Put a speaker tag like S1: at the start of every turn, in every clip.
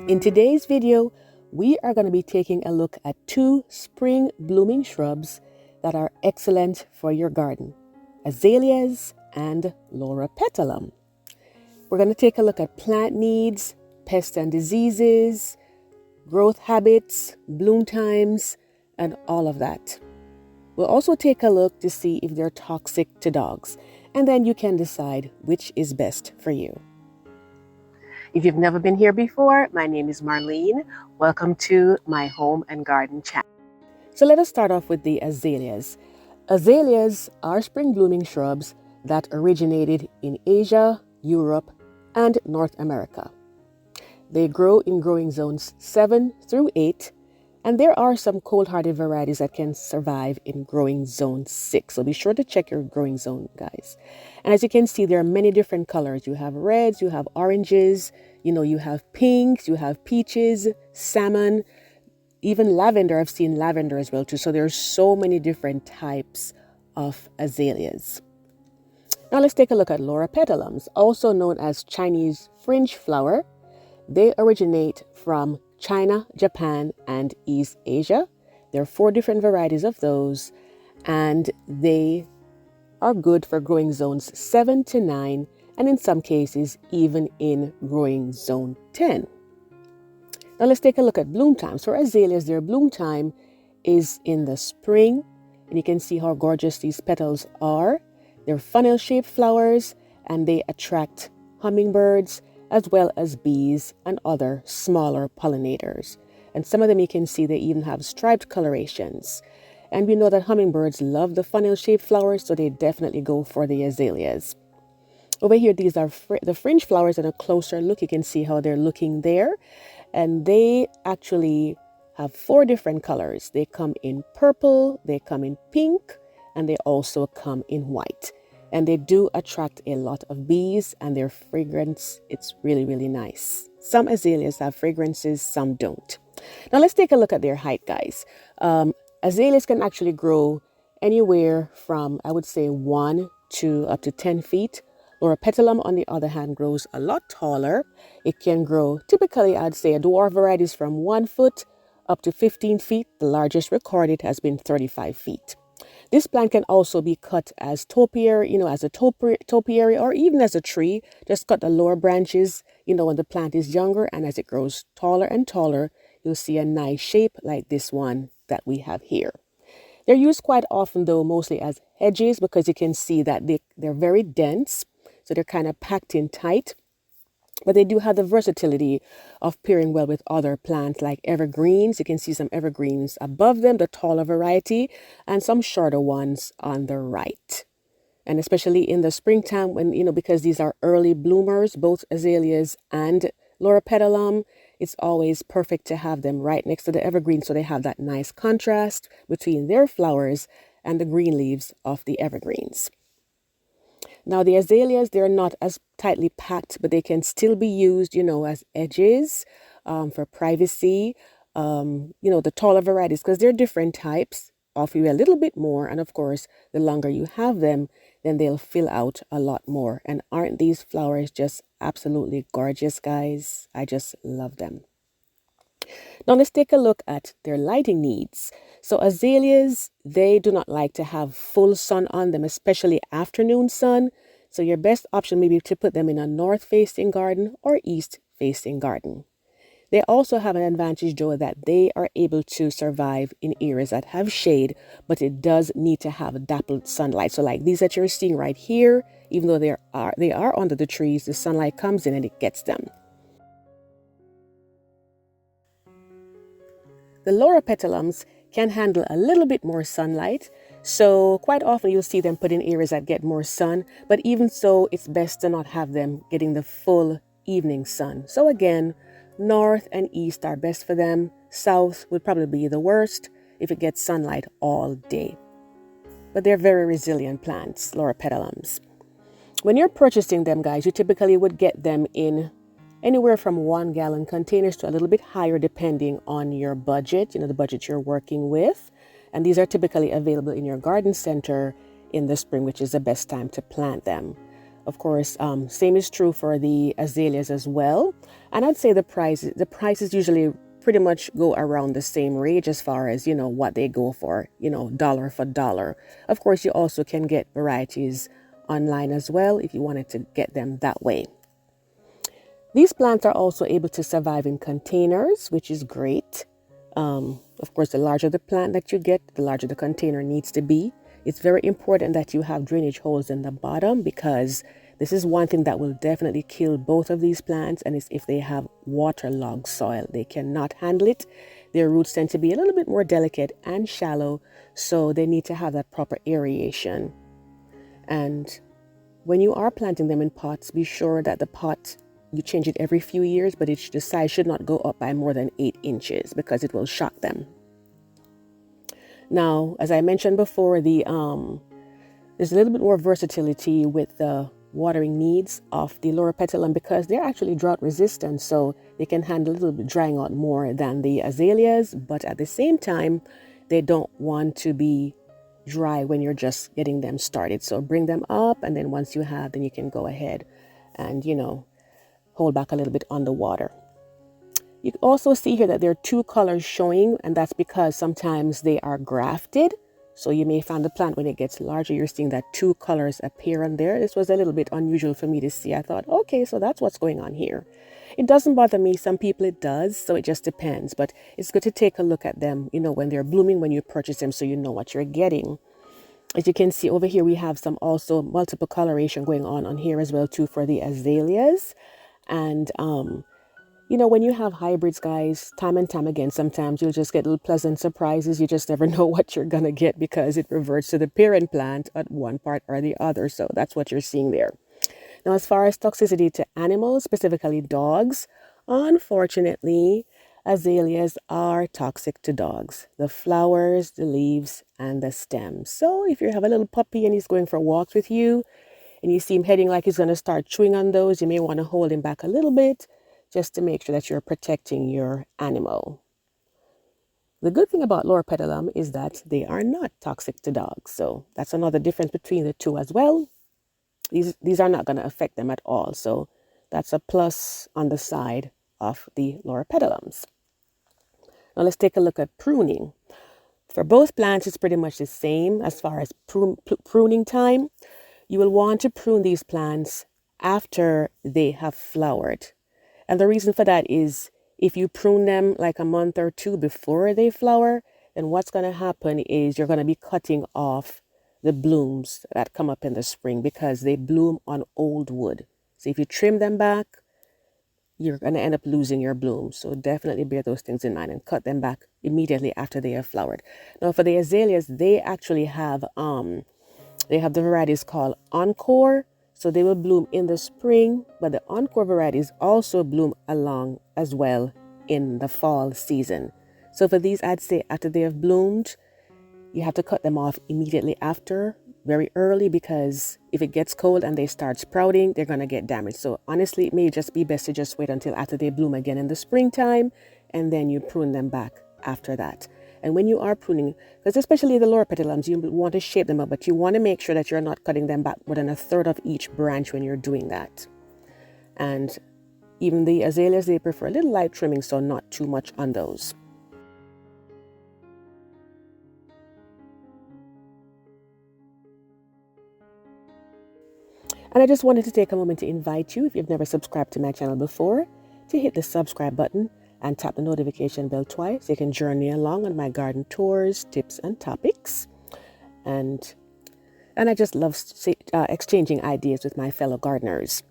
S1: In today's video, we are going to be taking a look at two spring blooming shrubs that are excellent for your garden, Azaleas and Loropetalum. We're going to take a look at plant needs, pests and diseases, growth habits, bloom times, and all of that. We'll also take a look to see if they're toxic to dogs, and then you can decide which is best for you. If you've never been here before, my name is Marlene. Welcome to my home and garden channel. So let us start off with the azaleas. Azaleas are spring blooming shrubs that originated in Asia, Europe, and North America. They grow in growing zones 7 through 8, and there are some cold-hardy varieties that can survive in growing zone 6. So be sure to check your growing zone, guys. And as you can see, there are many different colors. You have reds, you have oranges, you have pinks, you have peaches, salmon, even lavender. I've seen lavender as well too. So there's so many different types of azaleas. Now let's take a look at Loropetalums, also known as Chinese fringe flower. They originate from China, Japan, and East Asia. There are 4 different varieties of those, and they are good for growing zones 7 to 9, and in some cases, even in growing zone 10. Now let's take a look at bloom times. For azaleas, their bloom time is in the spring, and you can see how gorgeous these petals are. They're funnel-shaped flowers, and they attract hummingbirds, as well as bees and other smaller pollinators. And some of them you can see they even have striped colorations. And we know that hummingbirds love the funnel-shaped flowers, so they definitely go for the azaleas. Over here, these are the fringe flowers. In a closer look, you can see how they're looking there. And they actually have 4 different colors. They come in purple, they come in pink, and they also come in white. And they do attract a lot of bees, and their fragrance, it's really, really nice. Some azaleas have fragrances, some don't. Now let's take a look at their height, guys. Azaleas can actually grow anywhere from, I would say, 1 to up to 10 feet. Loropetalum, on the other hand, grows a lot taller. It can grow, typically, I'd say, a dwarf variety is from 1 foot up to 15 feet. The largest recorded has been 35 feet. This plant can also be cut as topiary, as a topiary, or even as a tree. Just cut the lower branches, when the plant is younger, and as it grows taller and taller, you'll see a nice shape like this one that we have here. They're used quite often, though, mostly as hedges, because you can see that they're very dense, so they're kind of packed in tight. But they do have the versatility of pairing well with other plants like evergreens. You can see some evergreens above them, the taller variety, and some shorter ones on the right. And especially in the springtime when, because these are early bloomers, both azaleas and Loropetalum, it's always perfect to have them right next to the evergreen, so they have that nice contrast between their flowers and the green leaves of the evergreens. Now, the azaleas, they're not as tightly packed, but they can still be used, as edges for privacy. The taller varieties, because they're different types, offer you a little bit more. And of course, the longer you have them, then they'll fill out a lot more. And aren't these flowers just absolutely gorgeous, guys? I just love them. Now let's take a look at their lighting needs. So azaleas, they do not like to have full sun on them, especially afternoon sun. So your best option may be to put them in a north-facing garden or east-facing garden. They also have an advantage, though, that they are able to survive in areas that have shade, but it does need to have dappled sunlight. So like these that you're seeing right here, even though they are under the trees, the sunlight comes in and it gets them. The Loropetalums can handle a little bit more sunlight, so quite often you'll see them put in areas that get more sun, but even so, it's best to not have them getting the full evening sun. So again, north and east are best for them. South would probably be the worst if it gets sunlight all day. But they're very resilient plants, Loropetalums. When you're purchasing them, guys, you typically would get them in anywhere from 1-gallon containers to a little bit higher depending on your budget, the budget you're working with. And these are typically available in your garden center in the spring, which is the best time to plant them. Of course, same is true for the azaleas as well. And I'd say the prices usually pretty much go around the same range as far as, what they go for, dollar for dollar. Of course, you also can get varieties online as well if you wanted to get them that way. These plants are also able to survive in containers, which is great. Of course, the larger the plant that you get, the larger the container needs to be. It's very important that you have drainage holes in the bottom, because this is one thing that will definitely kill both of these plants, and it's if they have waterlogged soil. They cannot handle it. Their roots tend to be a little bit more delicate and shallow, so they need to have that proper aeration. And when you are planting them in pots, be sure that the pot, you change it every few years, but the size should not go up by more than 8 inches because it will shock them. Now, as I mentioned before, there's a little bit more versatility with the watering needs of the Loropetalum, because they're actually drought resistant, so they can handle a little bit drying out more than the azaleas, but at the same time, they don't want to be dry when you're just getting them started. So bring them up, and then once you have, then you can go ahead and, hold back a little bit on the water. You can also see here that there are 2 colors showing, and that's because sometimes they are grafted. So you may find the plant, when it gets larger, you're seeing that 2 colors appear on there. This was a little bit unusual for me to see. I thought, okay, so that's what's going on here. It doesn't bother me. Some people it does, so it just depends. But it's good to take a look at them, when they're blooming, when you purchase them, so you know what you're getting. As you can see over here, we have some also multiple coloration going on here as well too for the azaleas. And when you have hybrids, guys, time and time again, sometimes you'll just get little pleasant surprises. You just never know what you're going to get, because it reverts to the parent plant at one part or the other. So that's what you're seeing there. Now, as far as toxicity to animals, specifically dogs, unfortunately, azaleas are toxic to dogs. The flowers, the leaves, and the stems. So if you have a little puppy and he's going for walks with you, and you see him heading like he's going to start chewing on those, you may want to hold him back a little bit, just to make sure that you're protecting your animal. The good thing about Loropetalum is that they are not toxic to dogs. So that's another difference between the two as well. These are not going to affect them at all. So that's a plus on the side of the Loropetalums. Now let's take a look at pruning. For both plants, it's pretty much the same as far as pruning time. You will want to prune these plants after they have flowered. And the reason for that is, if you prune them like a month or 2 before they flower, then what's going to happen is you're going to be cutting off the blooms that come up in the spring, because they bloom on old wood. So if you trim them back, you're going to end up losing your blooms. So definitely bear those things in mind and cut them back immediately after they have flowered. Now for the azaleas, they actually have the varieties called Encore. So they will bloom in the spring, but the Encore varieties also bloom along as well in the fall season. So for these, I'd say after they have bloomed, you have to cut them off immediately after, very early, because if it gets cold and they start sprouting, they're going to get damaged. So honestly, it may just be best to just wait until after they bloom again in the springtime, and then you prune them back after that. And when you are pruning, because especially the Loropetalums, you want to shape them up, but you want to make sure that you're not cutting them back more than 1/3 of each branch when you're doing that. And even the azaleas, they prefer a little light trimming, so not too much on those. And I just wanted to take a moment to invite you, if you've never subscribed to my channel before, to hit the subscribe button and tap the notification bell twice so you can journey along on my garden tours, tips, and topics. And I just love exchanging ideas with my fellow gardeners.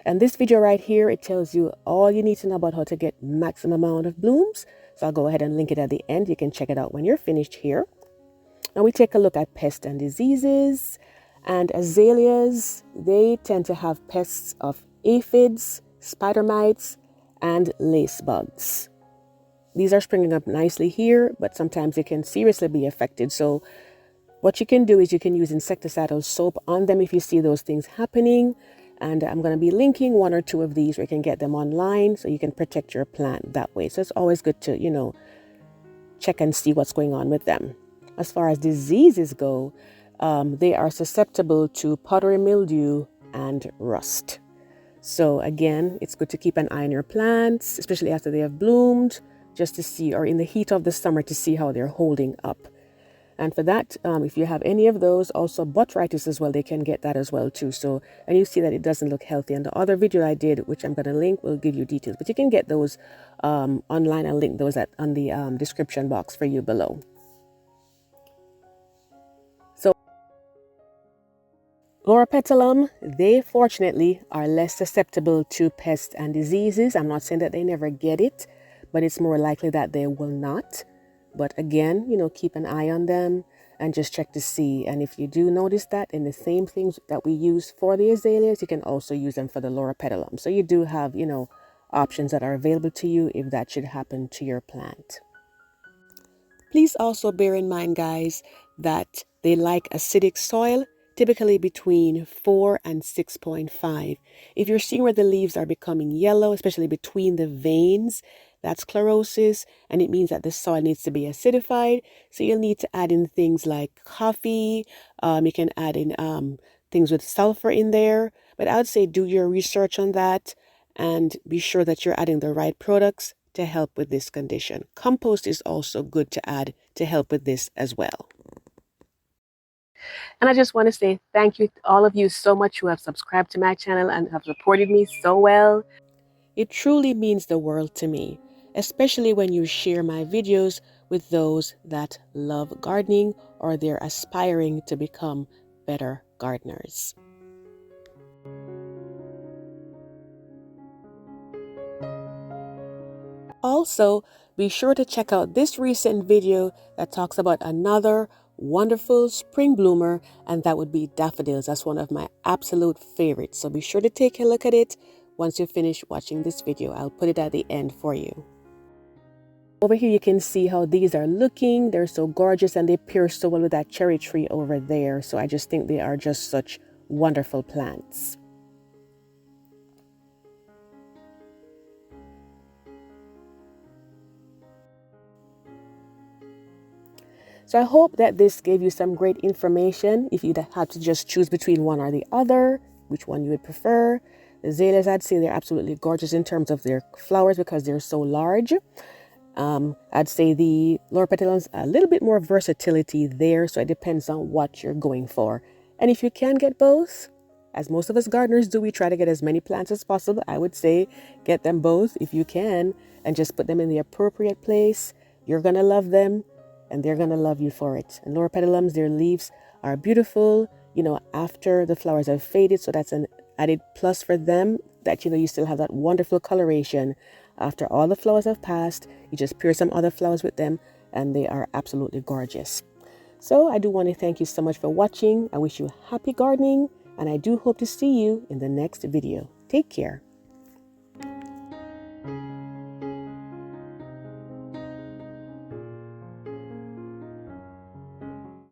S1: And this video right here, it tells you all you need to know about how to get maximum amount of blooms. So I'll go ahead and link it at the end. You can check it out when you're finished here. Now we take a look at pests and diseases. And azaleas, they tend to have pests of aphids, spider mites, and lace bugs. These are springing up nicely here, but sometimes they can seriously be affected. So what you can do is you can use insecticidal soap on them if you see those things happening. And I'm going to be linking 1 or 2 of these where you can get them online so you can protect your plant that way. So it's always good to, check and see what's going on with them. As far as diseases go, they are susceptible to powdery mildew and rust. So again, it's good to keep an eye on your plants, especially after they have bloomed, just to see, or in the heat of the summer, to see how they're holding up. And for that, if you have any of those, also botrytis as well, they can get that as well too. So, and you see that it doesn't look healthy. And the other video I did, which I'm going to link, will give you details. But you can get those online. I'll link those on the description box for you below. So, Loropetalum, they fortunately are less susceptible to pests and diseases. I'm not saying that they never get it, but it's more likely that they will not. But again, keep an eye on them and just check to see. And if you do notice that in the same things that we use for the azaleas, you can also use them for the Loropetalum. So you do have, options that are available to you if that should happen to your plant. Please also bear in mind, guys, that they like acidic soil, typically between 4 and 6.5. If you're seeing where the leaves are becoming yellow, especially between the veins, that's chlorosis, and it means that the soil needs to be acidified. So you'll need to add in things like coffee. You can add in things with sulfur in there. But I would say do your research on that and be sure that you're adding the right products to help with this condition. Compost is also good to add to help with this as well. And I just want to say thank you to all of you so much who have subscribed to my channel and have supported me so well. It truly means the world to me, especially when you share my videos with those that love gardening or they're aspiring to become better gardeners. Also, be sure to check out this recent video that talks about another wonderful spring bloomer, and that would be daffodils. That's one of my absolute favorites. So be sure to take a look at it once you finish watching this video. I'll put it at the end for you. Over here you can see how these are looking. They're so gorgeous and they pair so well with that cherry tree over there. So I just think they are just such wonderful plants. So I hope that this gave you some great information. If you'd had to just choose between one or the other, which one you would prefer. The azaleas, I'd say they're absolutely gorgeous in terms of their flowers because they're so large. I'd say the Loropetalum's a little bit more versatility there, so it depends on what you're going for. And if you can get both, as most of us gardeners do, we try to get as many plants as possible. I would say get them both if you can and just put them in the appropriate place. You're going to love them and they're going to love you for it. And Loropetalums, their leaves are beautiful, after the flowers have faded. So that's an added plus for them that, you still have that wonderful coloration. After all the flowers have passed, you just pair some other flowers with them and they are absolutely gorgeous. So I do want to thank you so much for watching. I wish you happy gardening and I do hope to see you in the next video. Take care.